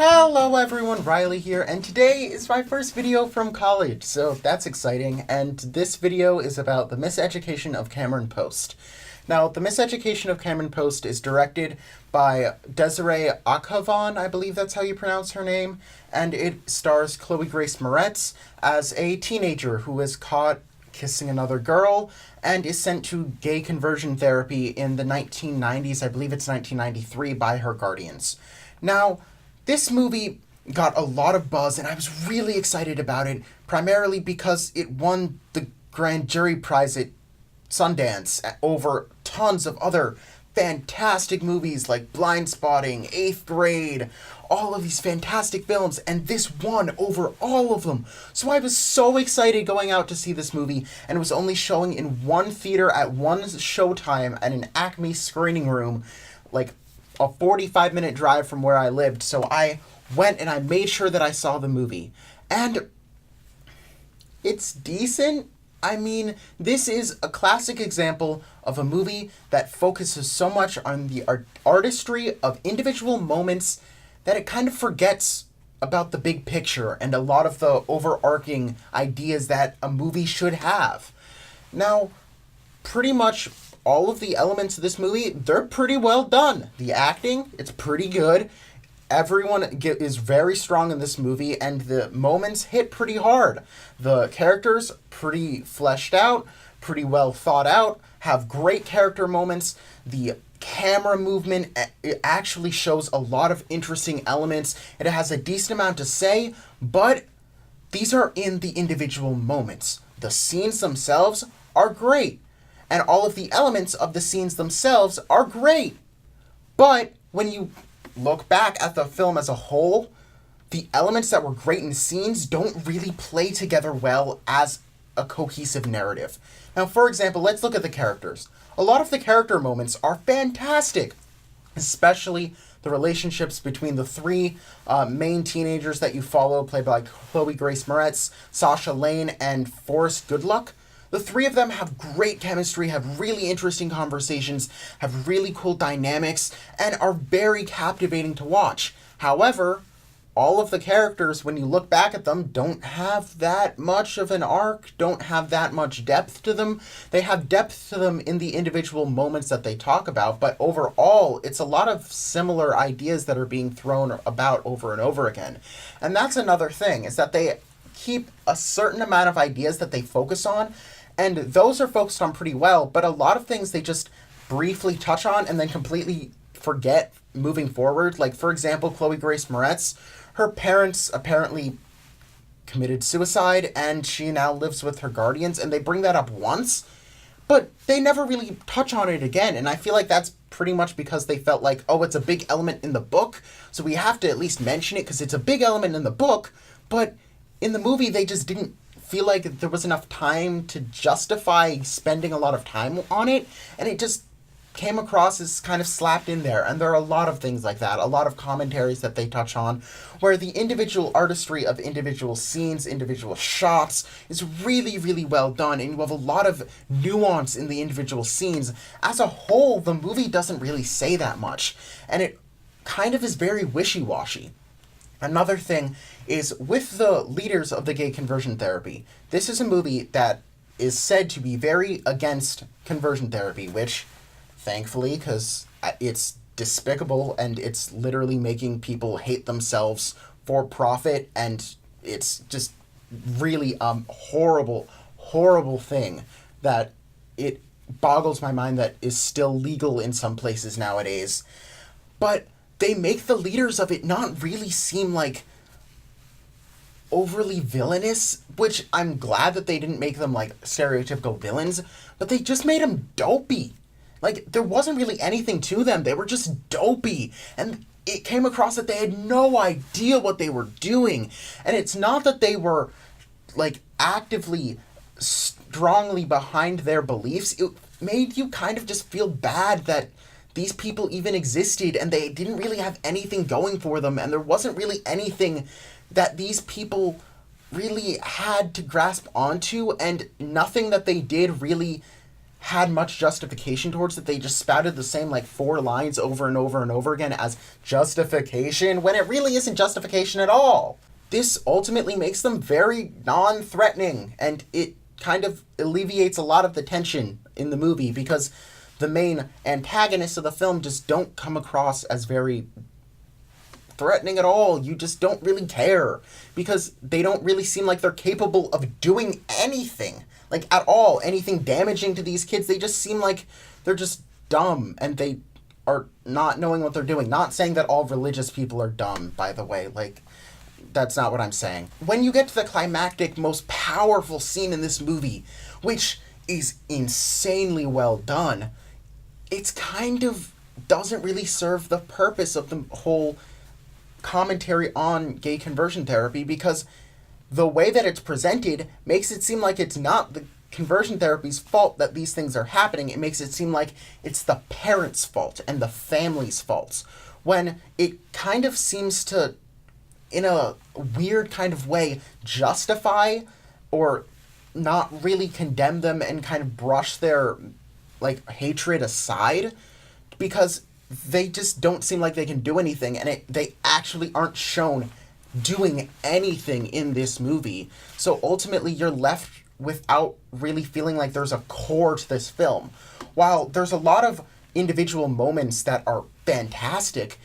Hello everyone, Riley here, and today is my first video from college, so that's exciting, and this video is about The Miseducation of Cameron Post. Now, The Miseducation of Cameron Post is directed by Desiree Akhavan, I believe that's how you pronounce her name, and it stars Chloe Grace Moretz as a teenager who is caught kissing another girl and is sent to gay conversion therapy in the 1990s, I believe it's 1993, by her guardians. Now, this movie got a lot of buzz, and I was really excited about it, primarily because it won the Grand Jury Prize at Sundance over tons of other fantastic movies like Blindspotting, Eighth Grade, all of these fantastic films, and this won over all of them. So I was so excited going out to see this movie, and it was only showing in one theater at one showtime at an Acme screening room, like a 45-minute drive from where I lived. So I went and I made sure that I saw the movie. And it's decent. I mean, this is a classic example of a movie that focuses so much on the artistry of individual moments that it kind of forgets about the big picture and a lot of the overarching ideas that a movie should have. Now, pretty much all of the elements of this movie, they're pretty well done. The acting, it's pretty good. Everyone is very strong in this movie, and the moments hit pretty hard. The characters, pretty fleshed out, pretty well thought out, have great character moments. The camera movement, it actually shows a lot of interesting elements. It has a decent amount to say, but these are in the individual moments. The scenes themselves are great, and all of the elements of the scenes themselves are great. But when you look back at the film as a whole, the elements that were great in the scenes don't really play together well as a cohesive narrative. Now, for example, let's look at the characters. A lot of the character moments are fantastic, especially the relationships between the three main teenagers that you follow, played by Chloe Grace Moretz, Sasha Lane, and Forrest Goodluck. The three of them have great chemistry, have really interesting conversations, have really cool dynamics, and are very captivating to watch. However, all of the characters, when you look back at them, don't have that much of an arc, don't have that much depth to them. They have depth to them in the individual moments that they talk about, but overall, it's a lot of similar ideas that are being thrown about over and over again. And that's another thing, is that they keep a certain amount of ideas that they focus on, and those are focused on pretty well, but a lot of things they just briefly touch on and then completely forget moving forward. Like, for example, Chloe Grace Moretz, her parents apparently committed suicide, and she now lives with her guardians, and they bring that up once, but they never really touch on it again, and I feel like that's pretty much because they felt like, oh, it's a big element in the book, so we have to at least mention it because it's a big element in the book, but in the movie they just didn't feel like there was enough time to justify spending a lot of time on it, and it just came across as kind of slapped in there. And there are a lot of things like that, a lot of commentaries that they touch on, where the individual artistry of individual scenes, individual shots is really, really well done, and you have a lot of nuance in the individual scenes. As a whole, the movie doesn't really say that much, and it kind of is very wishy-washy. Another thing is with the leaders of the gay conversion therapy. This is a movie that is said to be very against conversion therapy, which, thankfully, because it's despicable and it's literally making people hate themselves for profit, and it's just really horrible, horrible thing that it boggles my mind that is still legal in some places nowadays. But they make the leaders of it not really seem like overly villainous, which I'm glad that they didn't make them like stereotypical villains, but they just made them dopey. Like, there wasn't really anything to them. They were just dopey, and it came across that they had no idea what they were doing. And it's not that they were like actively strongly behind their beliefs. It made you kind of just feel bad that these people even existed, and they didn't really have anything going for them, and there wasn't really anything that these people really had to grasp onto, and nothing that they did really had much justification towards it. They just spouted the same like 4 lines over and over and over again as justification when it really isn't justification at all. This ultimately makes them very non-threatening, and it kind of alleviates a lot of the tension in the movie because the main antagonists of the film just don't come across as very threatening at all. You just don't really care because they don't really seem like they're capable of doing anything, like at all, anything damaging to these kids. They just seem like they're just dumb and they are not knowing what they're doing. Not saying that all religious people are dumb, by the way, like that's not what I'm saying. When you get to the climactic, most powerful scene in this movie, which is insanely well done, it's kind of doesn't really serve the purpose of the whole commentary on gay conversion therapy, because the way that it's presented makes it seem like it's not the conversion therapy's fault that these things are happening. It makes it seem like it's the parents' fault and the family's faults, when it kind of seems to, in a weird kind of way, justify or not really condemn them and kind of brush their like hatred aside, because they just don't seem like they can do anything, and they actually aren't shown doing anything in this movie. So ultimately you're left without really feeling like there's a core to this film. While there's a lot of individual moments that are fantastic,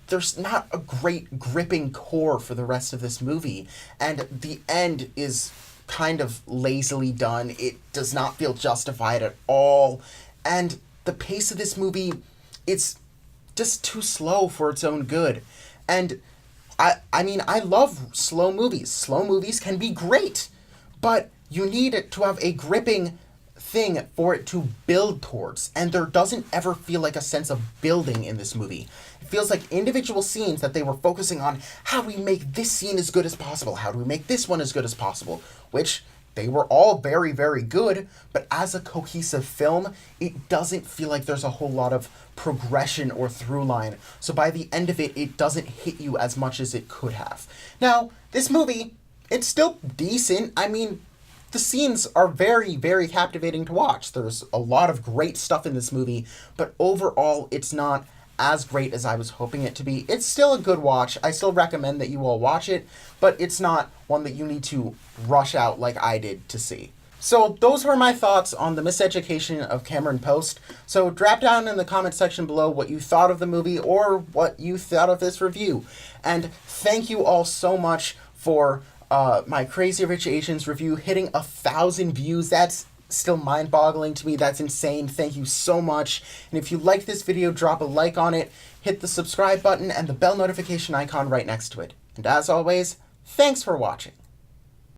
there's not a great gripping core for the rest of this movie, and the end is kind of lazily done. It does not feel justified at all, and the pace of this movie, it's just too slow for its own good. And I mean, I love slow movies. Slow movies can be great, but you need it to have a gripping thing for it to build towards, and there doesn't ever feel like a sense of building in this movie. It feels like individual scenes that they were focusing on, how do we make this scene as good as possible? How do we make this one as good as possible? Which they were all very, very good, but as a cohesive film, it doesn't feel like there's a whole lot of progression or through line. So by the end of it, it doesn't hit you as much as it could have. Now, this movie, it's still decent. I mean, the scenes are very, very captivating to watch. There's a lot of great stuff in this movie, but overall, it's not as great as I was hoping it to be. It's still a good watch. I still recommend that you all watch it, but it's not one that you need to rush out like I did to see. So those were my thoughts on the Miseducation of Cameron Post. So drop down in the comment section below what you thought of the movie or what you thought of this review. And thank you all so much for my Crazy Rich Asians review hitting 1,000 views. That's still mind-boggling to me. That's insane. Thank you so much. And if you liked this video, drop a like on it, hit the subscribe button and the bell notification icon right next to it. And as always, thanks for watching.